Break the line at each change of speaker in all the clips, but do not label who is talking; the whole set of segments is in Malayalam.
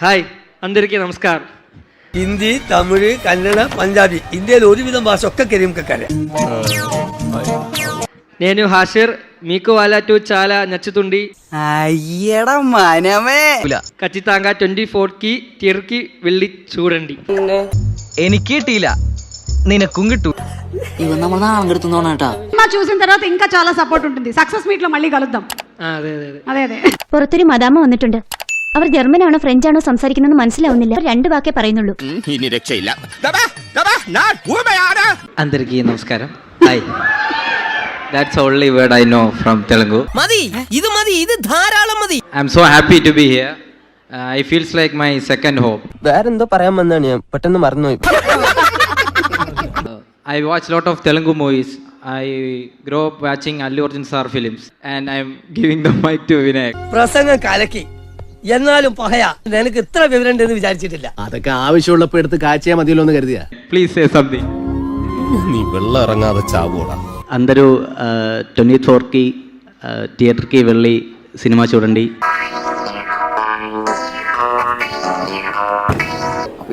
ഹായ് అందరికీ నమస్కారం.
ഹിന്ദി, തമിഴ്, കന്നഡ, പഞ്ചാബി, ഇന്ത്യയിൽ ഒരുവിധം ഭാഷ ഒക്കെ കരിയറിയാം.
నేను హాషిర్, మీకు వాళ్ళ చాలా నచ్చుతుంది.
అయ్యడా మనమే
ఖచ్చితంగా 24కి థియేటర్కి వెళ్ళి చూడండి.
എനിക്ക് കിട്ടിയില്ല, നിനക്കും കിട്ടൂ.
ఇవన్నీ നമ്മൾ നാളെ എടുത്തുന്നോണേട്ടാ.
సినిమా చూసిన తర్వాత ఇంకా చాలా సపోర్ట్ ఉంటుంది. సక్సెస్ మీట్ లో మళ్ళీ కలుద్దాం.
അതെ അതെ അതെ
అదే అదే
പുറത്തൊരു മദാമ വന്നിട്ടുണ്ട്. അവർ ജർമ്മനാണോ ഫ്രഞ്ചാണോ സംസാരിക്കുന്നത് മനസ്സിലാവുന്നില്ല. രണ്ട് വാക്കേ പറയുന്നുള്ളൂ.
ഇനി രക്ഷയില്ല.
అందరికీ నమస్కారం. Hi, that's only word I know from Telugu.
മതി, ഇത് ധാരാളം മതി.
I'm so happy to be here. It feels like my second home.
വേറെന്തോ പറയാൻ വന്നാണ് ഞാൻ പെട്ടെന്ന് മറന്നുപോയി.
I watch lot of Telugu movies. I grew up watching Allu Arjun sir films and I'm giving the mic to Vinayak.
പ്രസംഗം കലക്കി, എന്നാലും പറയാ നിനക്ക് ഇത്ര വിവരം ഉണ്ടെന്ന് വിചാരിച്ചിട്ടില്ല.
അതൊക്കെ ആവശ്യമുള്ളപ്പോ എടുത്ത് കാച്ചിയാ മതിയല്ലോ എന്ന് കരുതിയാ.
Please say something.
നീ വെള്ളം ഇറങ്ങാതെ ചാവൂടാ.
అందరూ 24కి థియేటర్కి వెళ్ళి సినిమా చూడండి.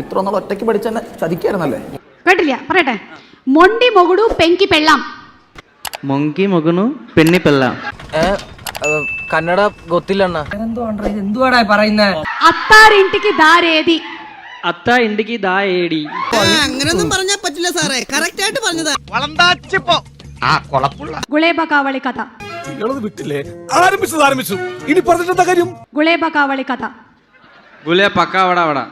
ഇത്ര നാൾ ഒറ്റയ്ക്ക് പഠിച്ചെന്നെ ചതിക്കായിരുന്നല്ലേ.
കേട്ടില്ല, പറയട്ടെ. మొండి మొగుడు పెంకి పెళ్ళాం.
మొంకి మొగును పెన్ని పిల్ల.
കന്നഡ ഗൊത്തില്ലണ്ണ. എന്തുവാടാ പറയുന്നേ?
అత్తారింటికి దారేది.
అత్త ఇంటికి దా ఏడి.
അങ്ങനൊന്നും പറഞ്ഞാ പറ്റില്ല സാറേ, കറക്റ്റ് ആയിട്ട് പറഞ്ഞതാ.
గుళేబ కావళి కథ. గుళేబ కావళి కథ.
Gule pakka vada vada.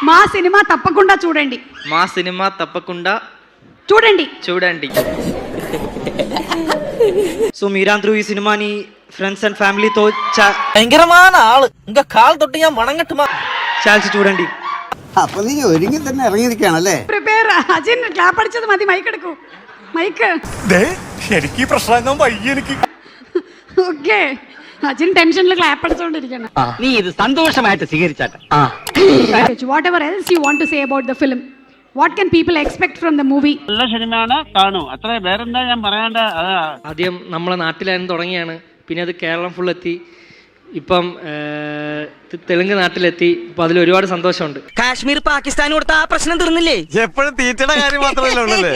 మా సినిమా తప్పకుండా చూడండి.
మా సినిమా తప్పకుండా
చూడండి.
చూడండి. సో మీరందరూ ఈ సినిమాని ఫ్రెండ్స్ అండ్ ఫ్యామిలీతో
ഭയങ്കരமான ആള്. ഇങ്ക കാൽ തൊട്ട് ഞാൻ വണങ്ങട്ടുമാ.
ചാൻസ് చూడండి.
അപ്പൊ നീ ഒരുങ്ങി തന്നെ ഇറങ്ങിയിരിക്കുകയാണല്ലേ.
പ്രിപ്പയർ. അജിൻ ക്ലാപ്പ് അടിച്ചത് മതി. മൈക്ക് എടുക്കൂ. മൈക്ക്.
എനിക്ക് പ്രശ്നം വയ്യ. എനിക്ക്
ഓക്കെ. അജിൻ ടെൻഷനിൽ ക്ലാപ്പ് അടിച്ചോണ്ടിരിക്കണം.
നീ ഇത് സന്തോഷമായിട്ട് സ്വീകരിച്ചാട്ടെ.
Whatever else you want to say about the film, what can people expect from the movie?
നല്ല സിനിമയാണ്, കാണൂ. അത്ര വേറെന്താ ഞാൻ പറയേണ്ട.
ആദ്യം നമ്മളെ നാട്ടിലായിരുന്നു തുടങ്ങിയാണ്, പിന്നെ അത് കേരളം ഫുൾ എത്തി, ഇപ്പം തെലുങ്ക് നാട്ടിലെത്തി. ഇപ്പം അതിൽ ഒരുപാട് സന്തോഷമുണ്ട്.
കാശ്മീർ പാകിസ്ഥാൻ കൊടുത്ത ആ പ്രശ്നം തീർന്നില്ലേ?
എപ്പോഴും തീറ്റയുടെ കാര്യം മാത്രമല്ല ഉള്ളല്ലേ.